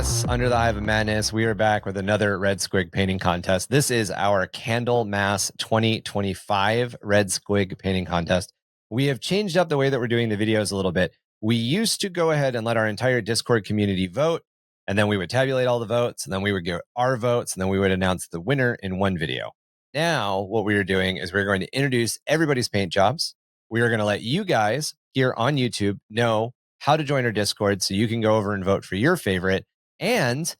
Yes, under the Hive of Madness, we are back with another Red Squig painting contest. This is our Candlemas 2025 Red Squig painting contest. We have changed up the way that we're doing the videos a little bit. We used to go ahead and let our entire Discord community vote, and then we would tabulate all the votes, and then we would get our votes, and then we would announce the winner in one video. Now, what we are doing is we're going to introduce everybody's paint jobs. We are going to let you guys here on YouTube know how to join our Discord so you can go over and vote for your favorite and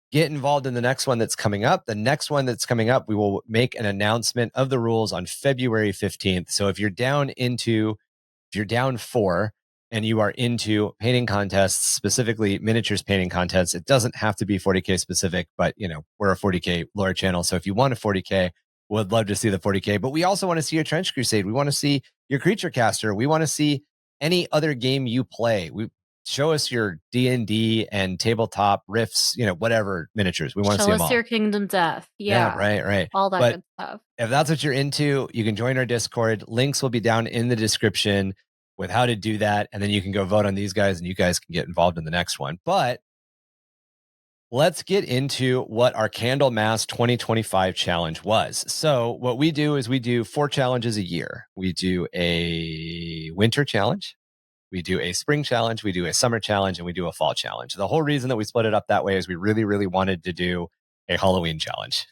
get involved in the next one that's coming up. The next one that's coming up, we will make an announcement of the rules on February 15th. So if you're down 4 and you are into painting contests, specifically miniatures painting contests, it doesn't have to be 40K specific, but we're a 40K lore channel. So if you want a 40K, would love to see the 40K, but we also want to see your Trench Crusade. We want to see your Creature Caster. We want to see any other game you play. Show us your D&D and tabletop riffs, whatever miniatures. We want to see them all. Show us your Kingdom Death. Yeah, right. All that good stuff. If that's what you're into, you can join our Discord. Links will be down in the description with how to do that. And then you can go vote on these guys and you guys can get involved in the next one. But let's get into what our Candlemas 2025 challenge was. So what we do is we do 4 challenges a year. We do a winter challenge. We do a spring challenge, we do a summer challenge, and we do a fall challenge. The whole reason that we split it up that way is we really, really wanted to do a Halloween challenge.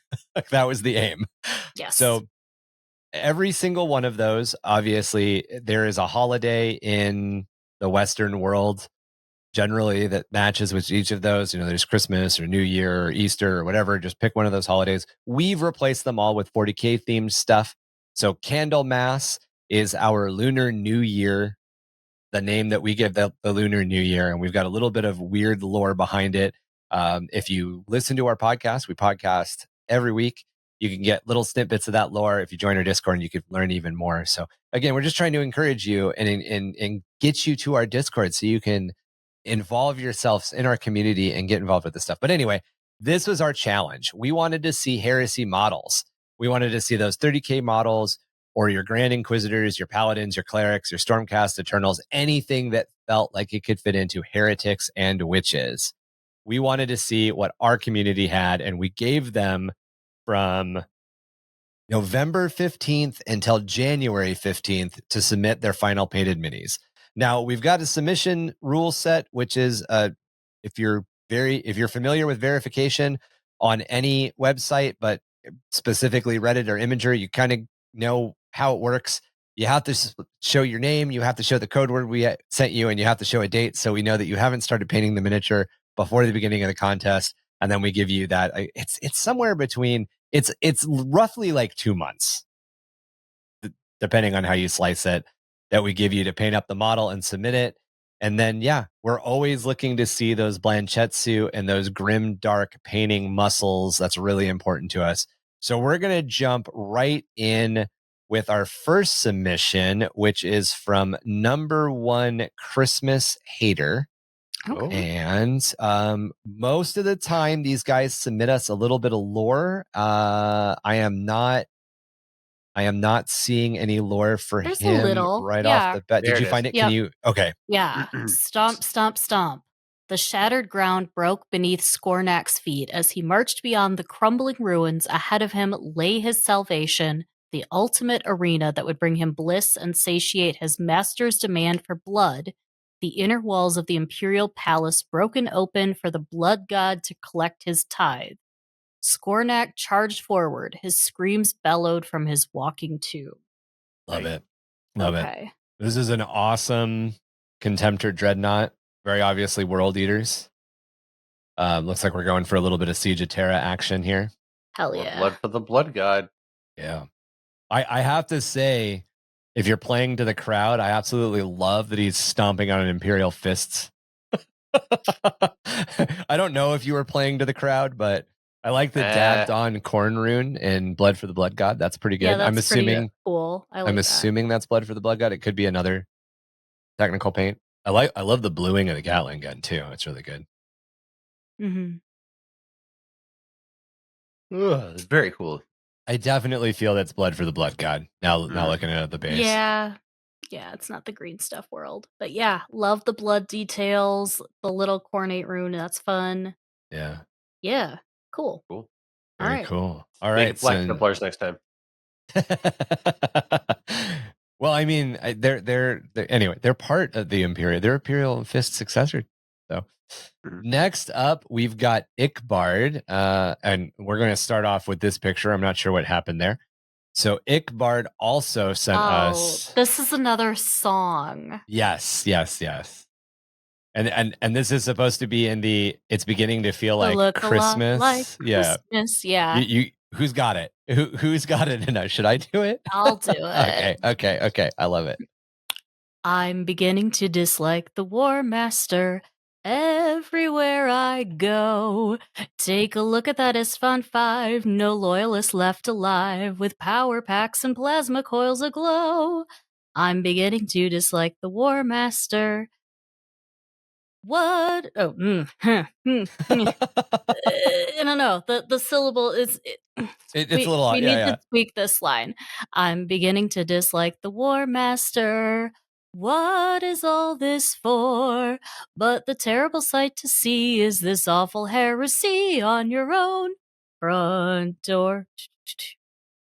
That was the aim. Yes. So every single one of those, obviously, there is a holiday in the Western world generally that matches with each of those. There's Christmas or New Year or Easter or whatever. Just pick one of those holidays. We've replaced them all with 40K themed stuff. So Candlemas is our Lunar New Year, the name that we give the Lunar New Year. And we've got a little bit of weird lore behind it. If you listen to our podcast, we podcast every week. You can get little snippets of that lore. If you join our Discord, you could learn even more. So again, we're just trying to encourage you and get you to our Discord so you can involve yourselves in our community and get involved with this stuff. But anyway, this was our challenge. We wanted to see heresy models. We wanted to see those 30K models, or your Grand Inquisitors, your Paladins, your Clerics, your Stormcast Eternals, anything that felt like it could fit into heretics and witches. We wanted to see what our community had, and we gave them from November 15th until January 15th to submit their final painted minis. Now, we've got a submission rule set, which is if you're familiar with verification on any website, but specifically Reddit or Imager, you kind of know how it works. You have to show your name, you have to show the code word we sent you, and you have to show a date so we know that you haven't started painting the miniature before the beginning of the contest. And then we give you that. It's somewhere between, it's roughly like 2 months, depending on how you slice it, that we give you to paint up the model and submit it. And then, we're always looking to see those Blanchetsu and those grim dark painting muscles. That's really important to us. So we're going to jump right in with our first submission, which is from number 1 Christmas Hater. Okay. And most of the time, these guys submit us a little bit of lore. I am not seeing any lore for There's him a little, right off the bat. There Did you it find is. it? Yep. Can you? Okay. Yeah. Stomp, stomp, stomp. The shattered ground broke beneath Skornak's feet as he marched beyond the crumbling ruins. Ahead of him lay his salvation, the ultimate arena that would bring him bliss and satiate his master's demand for blood. The inner walls of the Imperial Palace broken open for the blood god to collect his tithe. Skornak charged forward, his screams bellowed from his walking tomb. Love it. Love it. Okay. This is an awesome Contemptor Dreadnought. Very obviously World Eaters. Looks like we're going for a little bit of Siege of Terra action here. Hell More yeah. blood for the blood god. Yeah. I have to say, if you're playing to the crowd, I absolutely love that he's stomping on an Imperial Fists. I don't know if you were playing to the crowd, but I like the dabbed on Corn Rune and Blood for the Blood God. That's pretty good. Yeah, that's I'm assuming pretty cool. I'm assuming that's Blood for the Blood God. It could be another technical paint. I love the bluing of the Gatling gun too. It's really good. Mm-hmm. It's very cool. I definitely feel that's Blood for the Blood God. Now looking at the base. Yeah, it's not the green stuff world, but yeah, love the blood details, the little cornate rune. That's fun. Yeah. Yeah. Cool. Cool. All Very right. cool. All Make right. it Black So Templars next time. well, I mean, they're anyway, they're part of the Imperial. They're Imperial Fist successor. So Mhm. next up, we've got Icbard. And we're gonna start off with this picture. I'm not sure what happened there. So Icbard also sent us this is another song. yes. And this is supposed to be in the it's beginning to feel To like look a lot like Christmas. Yeah. Christmas. Yeah. You who's got it? Who's got it enough? Should I do it? I'll do it. Okay. I love it. I'm beginning to dislike the War Master everywhere I go. Take a look at that Isfan 5, no loyalist left alive, with power packs and plasma coils aglow. I'm beginning to dislike the War Master. What? Oh, I don't know. The syllable is. It's a little We odd. need Yeah. to tweak this line. I'm beginning to dislike the War Master. What is all this for? But the terrible sight to see is this awful heresy on your own front door.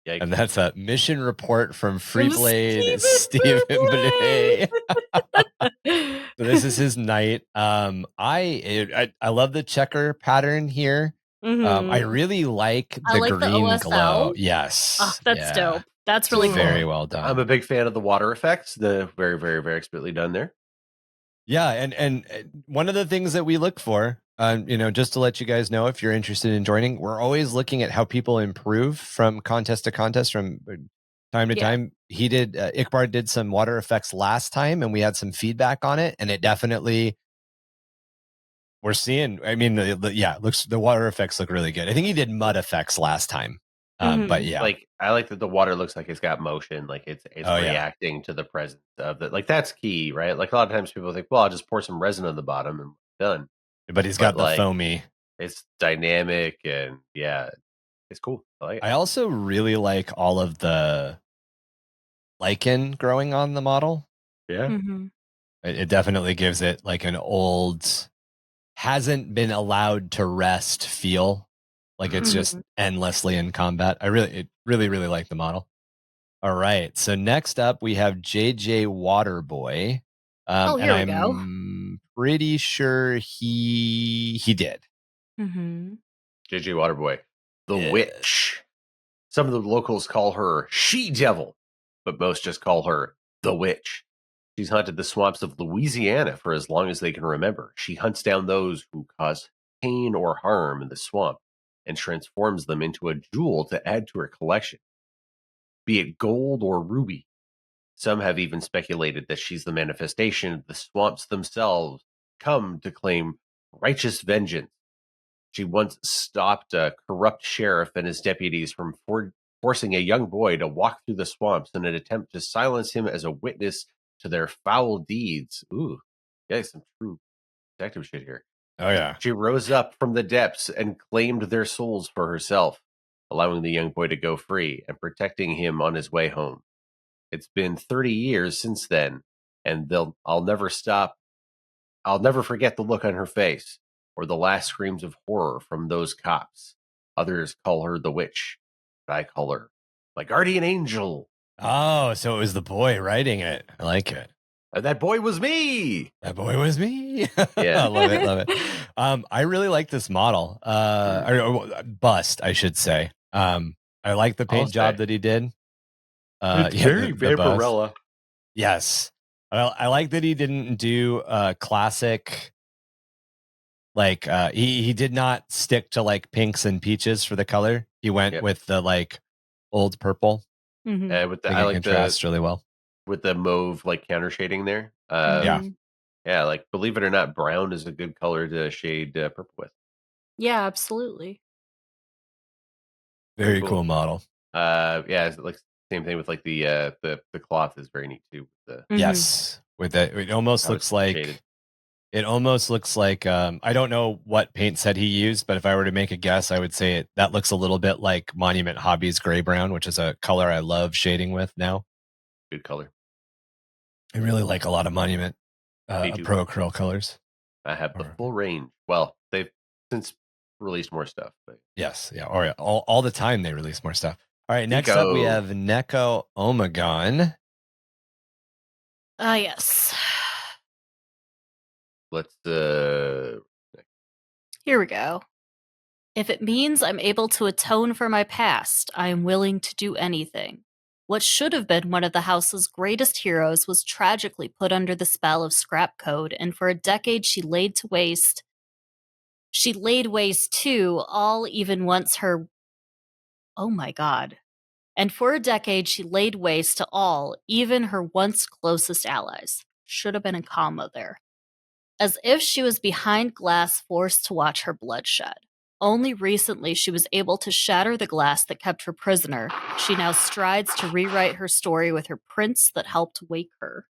Yikes. And that's a mission report from From Freeblade Stephen Blay. So this is his knight. I love the checker pattern here. I Mhm. really like I the like the green glow. OSL. Yes. That's dope. That's It's really very cool. well done. I'm a big fan of the water effects. The very, very, very expertly done there. Yeah, and one of the things that we look for, just to let you guys know if you're interested in joining, we're always looking at how people improve from contest to contest, from time to Yeah. time. Ikbar did some water effects last time, and we had some feedback on it, and it definitely we're seeing. I mean, the water effects look really good. I think he did mud effects last time, but yeah, Like I like that the water looks like it's got motion, like it's Oh, yeah. reacting to the presence of the like that's key, right? Like a lot of times people think, well, I'll just pour some resin on the bottom and done. But he's But got the like foamy. it's dynamic and yeah, it's cool. I like it. I also really like all of the lichen growing on the model. Yeah. Mhm. It definitely gives it like an old, hasn't been allowed to rest feel. Like it's just endlessly in combat. Really like the model. All right. So next up we have JJ Waterboy. And Here we go. I'm pretty sure he did. Mhm. JJ Waterboy. The Yeah. witch. Some of the locals call her She Devil, but most just call her the witch. She's hunted the swamps of Louisiana for as long as they can remember. She hunts down those who cause pain or harm in the swamp and transforms them into a jewel to add to her collection, be it gold or ruby. Some have even speculated that she's the manifestation of the swamps themselves, come to claim righteous vengeance. She once stopped a corrupt sheriff and his deputies from forcing a young boy to walk through the swamps in an attempt to silence him as a witness to their foul deeds. Ooh, yeah, some true detective shit here. Oh yeah. She rose up from the depths and claimed their souls for herself, allowing the young boy to go free and protecting him on his way home. It's been 30 years since then, and I'll never stop. I'll never forget the look on her face or the last screams of horror from those cops. Others call her the witch, but I call her my guardian angel. Oh, so it was the boy writing it. I like it. And that boy was me. That boy was me. Yeah. I love it. I really like this model. Or bust, I should say. I like the paint job that he did. The bust. Vaporella. Yes. I like that he didn't do classic. Like he did not stick to like pinks and peaches for the color. He went Yep. with the like old purple. With the, I I think it like contrasts really well. with the mauve like counter shading there. Yeah. Yeah, like believe it or not, brown is a good color to shade purple with. Yeah, absolutely. Very cool model. Yeah, it's like same thing with like the cloth is very neat too. Yes, with that, it almost looks like shaded. it almost looks like I don't know what paint set he used, but if I were to make a guess, I would say that looks a little bit like Monument Hobbies gray brown, which is a color I love shading with now. Good color. I really like a lot of Monument Me too. Pro Acryl colors. I have the full range. Well, they've since released more stuff. But Yes, yeah, or all the time they release more stuff. All right, next up we Nico. have Neko Omegon. Ah, yes. Let's Here we go. If it means I'm able to atone for my past, I am willing to do anything. What should have been one of the house's greatest heroes was tragically put under the spell of scrap code, and for a decade she laid waste to all even once her. Oh my god. And for a decade she laid waste to all, even her once closest allies. Should have been a comma there. As if she was behind glass forced to watch her bloodshed. Only recently she was able to shatter the glass that kept her prisoner. She now strides to rewrite her story with her prince that helped wake her.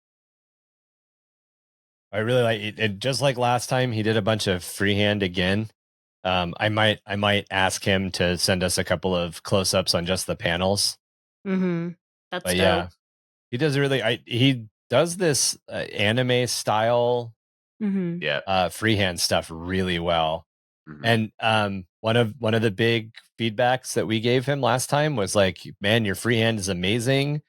I really like it. And just like last time, he did a bunch of freehand again. I might ask him to send us a couple of close-ups on just the panels. Mm-hmm. That's But dope. yeah, he does he does this anime style Mm-hmm. freehand stuff really well. Mhm. And one of the big feedbacks that we gave him last time was like, man, your freehand is amazing,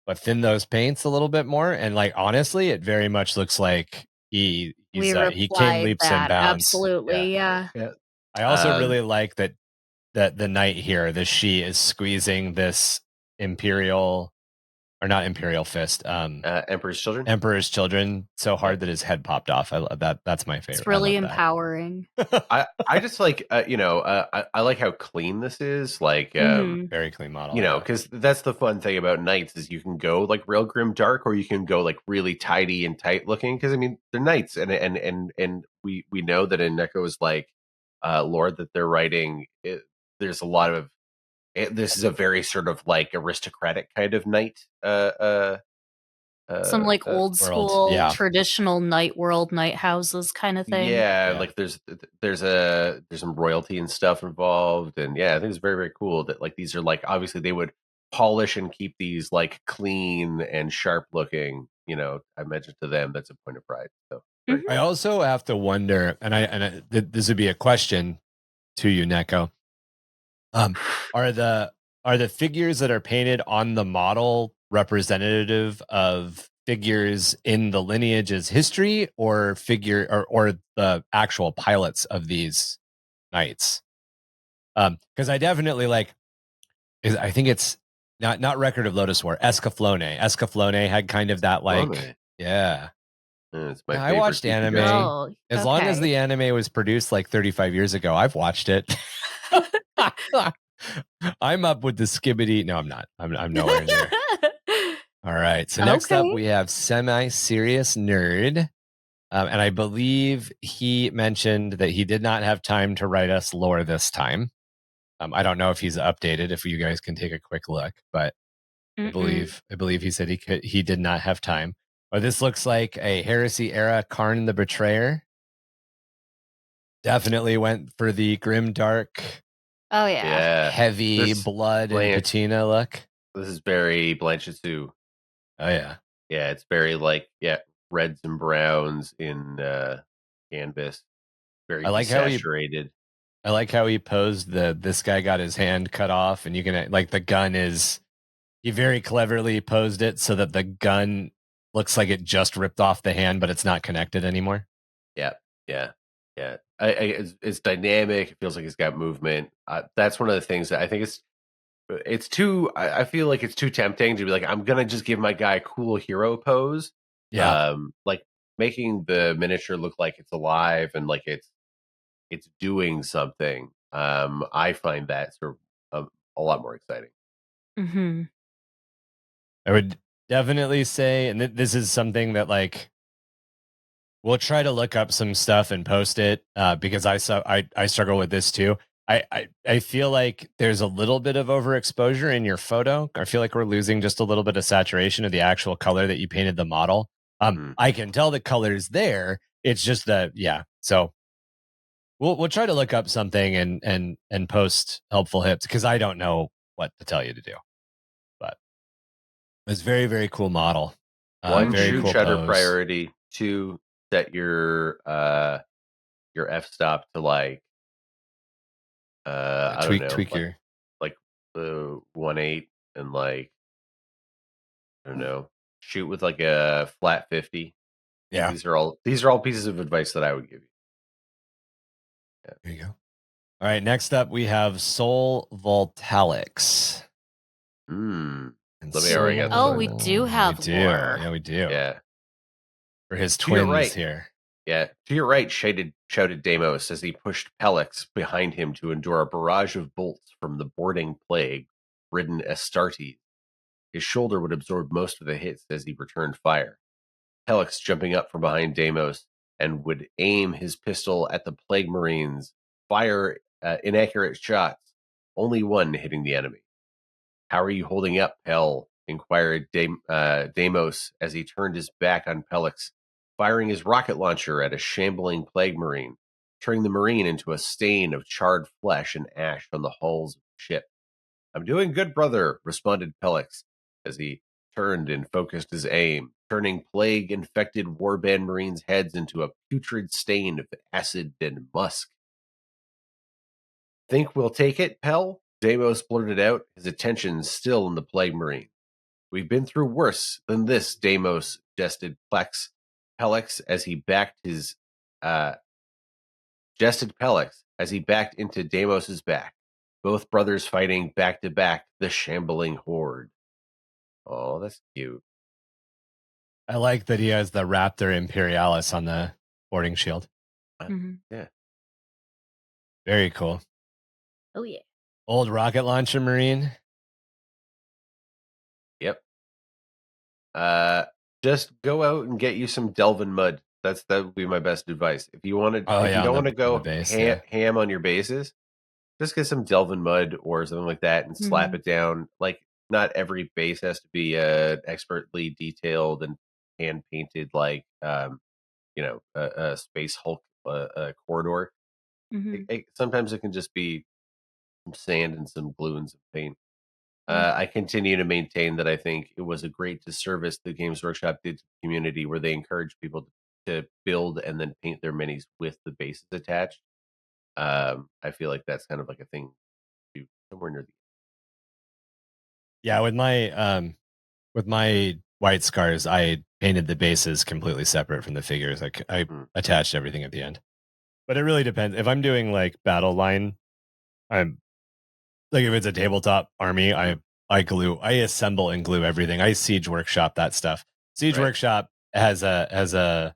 but thin those paints a little bit more. And like honestly, it very much looks like We he came replied leaps and that. bounds. Yeah. Absolutely, yeah. Yeah. I also really like that the knight here, the she is squeezing this imperial or not imperial fist, Emperor's Children. emperor's children so hard Yeah. that his head popped off. I love that. That's my favorite. It's really I love empowering. I just like I like how clean this is. Like Mhm. very clean model. because that's the fun thing about knights is you can go like real grim dark, or you can go like really tidy and tight looking. Because I mean they're knights, and we know that in Neko's like lore that they're writing. There's a lot of this is a very sort of like aristocratic kind of knight. Some like old World. school Yeah. traditional night world, night houses kind of thing. Yeah, Yeah. like there's some royalty and stuff involved, and yeah, I think it's very very cool that like these are like obviously they would polish and keep these like clean and sharp looking. I mentioned to them that's a point of pride. So very Mhm. I also have to wonder, this would be a question to you, Neko. Are the figures that are painted on the model representative of figures in the lineage's history, or or the actual pilots of these knights? Because I definitely I think it's not Record of Lotus War, Escaflowne. Escaflowne had kind of that Escaflowne. yeah. It's my Yeah, I favorite watched Tiki guy. anime. Oh, As long as okay. the anime was produced like 35 years ago, I've watched it. I'm up with the skibbity. No, I'm not. I'm nowhere near. All right. So next up, Okay. we have Semi-Serious Nerd. And I believe he mentioned that he did not have time to write us lore this time. I don't know if he's updated, if you guys can take a quick look, but I Mm-mm. believe he said he did not have time. But this looks like a Heresy era Karn the Betrayer. Definitely went for the grim dark, Oh yeah. Yeah, heavy this blood and Blanche. patina look. This is very Blanchett too. Oh yeah. Yeah, it's very like reds and browns in canvas. Very I like desaturated. how he posed this guy got his hand cut off, and you can like the gun is he very cleverly posed it so that the gun looks like it just ripped off the hand, but it's not connected anymore. Yeah, yeah, yeah. It's dynamic. It feels like it's got movement. That's one of the things that I think it's too. I feel like it's too tempting to be like, I'm gonna just give my guy a cool hero pose. Yeah. Like making the miniature look like it's alive and like it's doing something. I find that sort of a lot more exciting. Mm-hmm. I would definitely say, and this is something that like we'll try to look up some stuff and post it because I struggle with this too. I feel like there's a little bit of overexposure in your photo. I feel like we're losing just a little bit of saturation of the actual color that you painted the model. Mm. I can tell the color's there. It's just that So we'll try to look up something and post helpful hips because I don't know what to tell you to do. But it's very very cool model. One, Very shoot cool shutter pose. priority. Two, set your f stop to like I don't know, tweak your. like the 1.8 and like I don't know, shoot with like a flat 50. Yeah, These are all pieces of advice that I would give you. Yeah. there you go. All right, next up we have Soul Voltalics. Mm. And Let me already got this Oh, one. we do have lore. Yeah, we do. Yeah. For his To your twins right. here. Yeah. To your right, shouted Deimos as he pushed Pellix behind him to endure a barrage of bolts from the boarding plague-ridden Astartes. His shoulder would absorb most of the hits as he returned fire. Pellix jumping up from behind Deimos and would aim his pistol at the plague marines, fire inaccurate shots, only one hitting the enemy. "How are you holding up, Pell?" inquired Deimos as he turned his back on Pellix, firing his rocket launcher at a shambling plague marine, turning the marine into a stain of charred flesh and ash on the hulls of the ship. "I'm doing good, brother," responded Pellix as he turned and focused his aim, turning plague-infected warband marines' heads into a putrid stain of acid and musk. "Think we'll take it, Pell?" Deimos blurted out, his attention still on the plague marine. "We've been through worse than this," Deimos Pellix as he backed his jested Pellix as he backed into Deimos's back. Both brothers fighting back to back the shambling horde. Oh, that's cute. I like that he has the Raptor Imperialis on the boarding shield. Yeah. Very cool. Oh, yeah. Old rocket launcher marine. Yep. Just go out and get you some Delvin mud. That would be my best advice. If you want to, Oh, if yeah, you don't want to on the go base, ham on your bases, just get some Delvin mud or something like that and slap it down. Like, not every base has to be expertly detailed and hand painted like a Space Hulk corridor. Sometimes it can just be some sand and some glue and some paint. I continue to maintain that I think it was a great disservice the Games Workshop did to the community, where they encouraged people to build and then paint their minis with the bases attached. I feel like that's kind of like a thing to do somewhere near the. Yeah, with my white scars, I painted the bases completely separate from the figures. I attached everything at the end. But it really depends. If I'm doing like battle line, I'm like, if it's a tabletop army, I assemble and glue everything. I Siege Workshop that stuff. Siege Workshop has a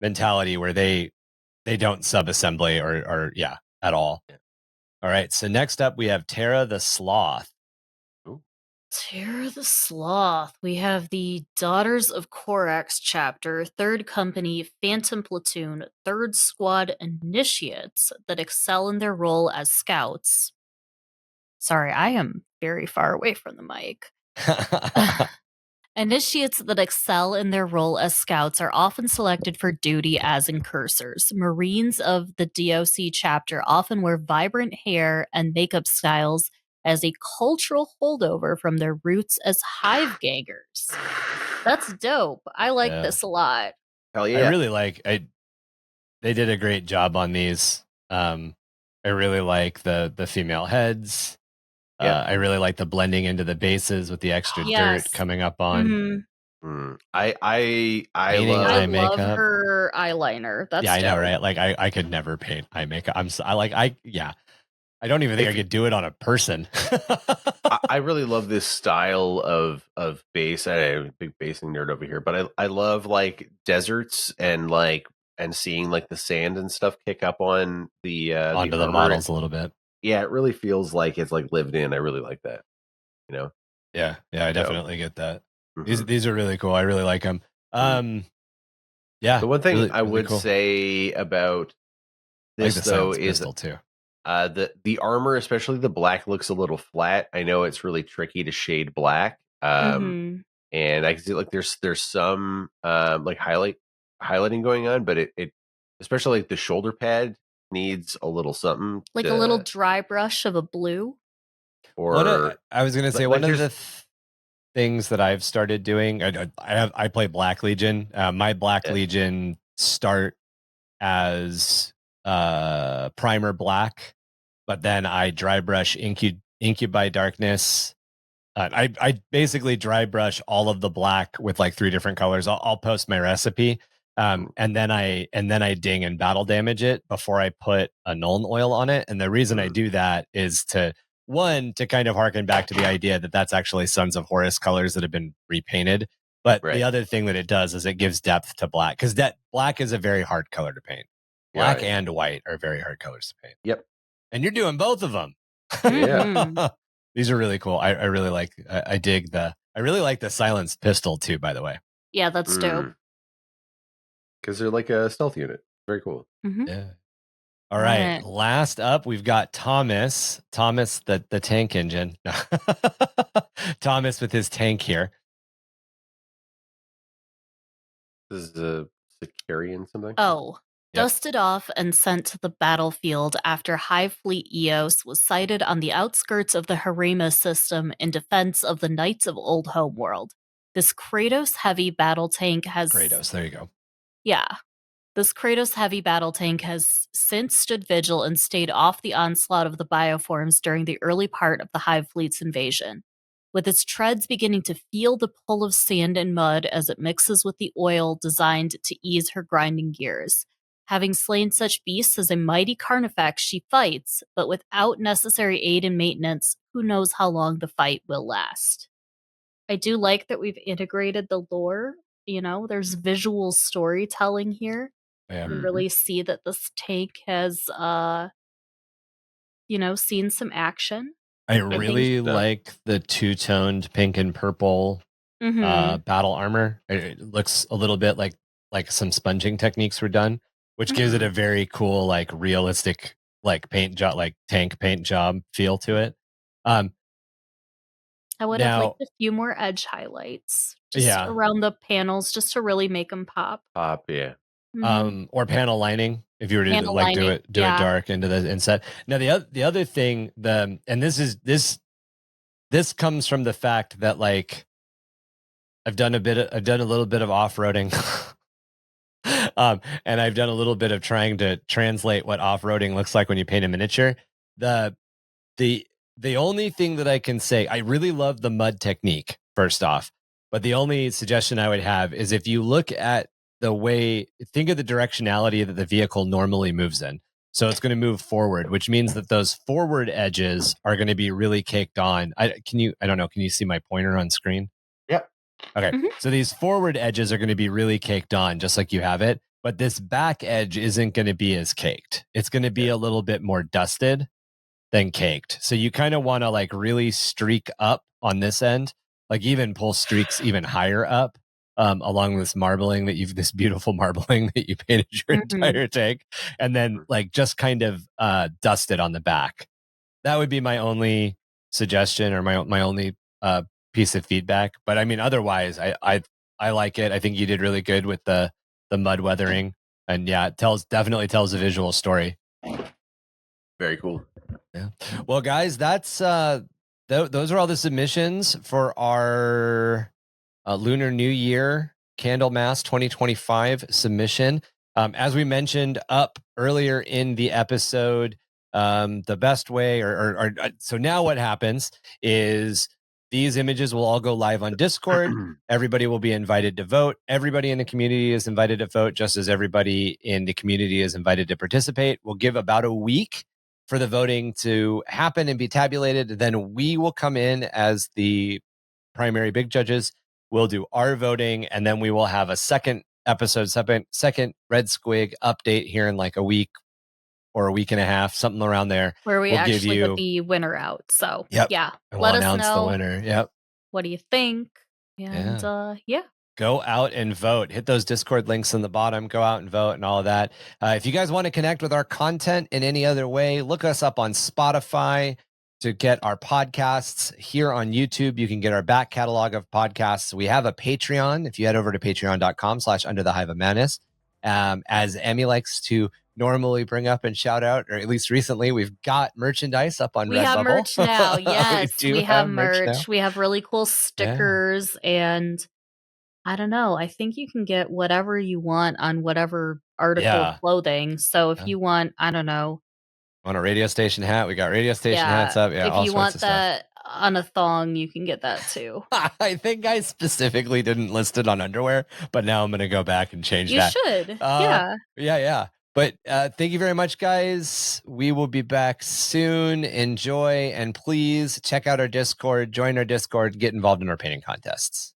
mentality where they don't sub-assembly or at all. Yeah. All right. So next up we have Terra the Sloth. Terra the Sloth. We have the Daughters of Korax chapter, 3rd Company, Phantom Platoon, 3rd Squad Initiates that excel in their role as scouts. Sorry, I am very far away from the mic. Initiates that excel in their role as scouts are often selected for duty as incursors. Marines of the DOC chapter often wear vibrant hair and makeup styles as a cultural holdover from their roots as Hive gangers. That's dope. I like this a lot. Hell yeah. I really like they did a great job on these. I really like the female heads. I really like the blending into the bases with the extra dirt coming up on. I Painting love eye love makeup. her eyeliner. That's I know, dope. right? Like I could never paint eye makeup. I don't even think I could do it on a person. I really love this style of base. I'm a big basing nerd over here, but I love like deserts and seeing like the sand and stuff kick up on the onto the armor. models a little bit. Yeah, it really feels like it's like lived in. I really like that. You know? Yeah, I definitely get that. Mhm. These are really cool. I really like them. Yeah. The one thing really, I really would cool. say about I like this the though silence is pistol too. the armor, especially the black, looks a little flat. I know it's really tricky to shade black. And I can see like there's some like highlighting going on, but it especially like the shoulder pad needs a little something, like a little dry brush of a blue. or I was gonna say like one of the things that I've started doing. I play Black Legion. My Black Legion start as primer black but then I dry brush Incubi Darkness. I basically dry brush all of the black with like 3 different colors. I'll post my recipe, and then I ding and battle damage it before I put a Nuln oil on it. And the reason I do that is to kind of harken back to the idea that that's actually Sons of Horus colors that have been repainted. But the other thing that it does is it gives depth to black, because that black is a very hard color to paint. Black and white are very hard colors to paint. Yep. And you're doing both of them. Yeah. These are really cool. I really like, I dig I really like the silenced pistol too, by the way. Yeah, that's dope. Because they're like a stealth unit. Very cool. Yeah. All right. Last up, we've got Thomas, the tank engine. Thomas with his tank here. This is a Sicarian something? Oh. Yep. Dusted off and sent to the battlefield after Hive Fleet Eos was sighted on the outskirts of the Harima system in defense of the Knights of Old Homeworld. This Kratos heavy battle tank has... Kratos, there you go. Yeah. This Kratos heavy battle tank has since stood vigil and stayed off the onslaught of the bioforms during the early part of the Hive Fleet's invasion. With its treads beginning to feel the pull of sand and mud as it mixes with the oil designed to ease her grinding gears. Having slain such beasts as a mighty carnifex, she fights, but without necessary aid and maintenance, who knows how long the fight will last. I do like that we've integrated the lore. You know, there's visual storytelling here. Yeah. You really see that this tank has, seen some action. I really like the 2-toned pink and purple battle armor. It looks a little bit like some sponging techniques were done, which gives it a very cool, like realistic, like paint job, like tank paint job feel to it. I would have liked a few more edge highlights around the panels just to really make them pop. Yeah. Or panel lining if you were to like do it dark into the inset. Now the other thing, and this comes from the fact that like I've done a little bit of off-roading. And I've done a little bit of trying to translate what off-roading looks like when you paint a miniature. The only thing that I can say, I really love the mud technique, first off, but the only suggestion I would have is if you look at the way, think of the directionality that the vehicle normally moves in. So it's going to move forward, which means that those forward edges are going to be really caked on. Can you see my pointer on screen? Yep. Okay. So these forward edges are going to be really caked on, just like you have it. But this back edge isn't going to be as caked. It's going to be a little bit more dusted than caked. So you kind of want to like really streak up on this end, like even pull streaks even higher up. Along this this beautiful marbling that you painted your entire tank, and then like just kind of dust it on the back. That would be my only suggestion or my only piece of feedback. But I mean, otherwise, I like it. I think you did really good with the mud weathering, and yeah, it definitely tells a visual story. Very cool. Yeah. Well, guys, that's those are all the submissions for our Lunar New Year Candlemas 2025 submission. As we mentioned up earlier in the episode, the best way, so now what happens is these images will all go live on Discord. Everybody will be invited to vote. Everybody in the community is invited to vote, just as everybody in the community is invited to participate. We'll give about a week for the voting to happen and be tabulated. Then we will come in as the primary big judges. We'll do our voting, and then we will have a second episode, second Red Squig update here in like a week or a week and a half, something around there. Where we'll actually put the winner out. So yeah, and we'll announce the winner. Yep. What do you think? And go out and vote. Hit those Discord links in the bottom. Go out and vote and all of that. If you guys want to connect with our content in any other way, look us up on Spotify. To get our podcasts here on YouTube, you can get our back catalog of podcasts. We have a Patreon. If you head over to patreon.com/underthehiveofmadness, as Emmy likes to normally bring up and shout out, or at least recently, we've got merchandise up on Redbubble. We have merch now. Yes, we have merch. We have really cool stickers, and I don't know. I think you can get whatever you want on whatever article of clothing. So if you want, I don't know, On a radio station hat. We got radio station Yeah, hats up. Yeah, if all you sorts want of stuff. that on a thong, you can get that too. I think I specifically didn't list it on underwear, but now I'm going to go back and change You that. should. Yeah. But thank you very much, guys. We will be back soon. Enjoy, and please check out our Discord, join our Discord, get involved in our painting contests.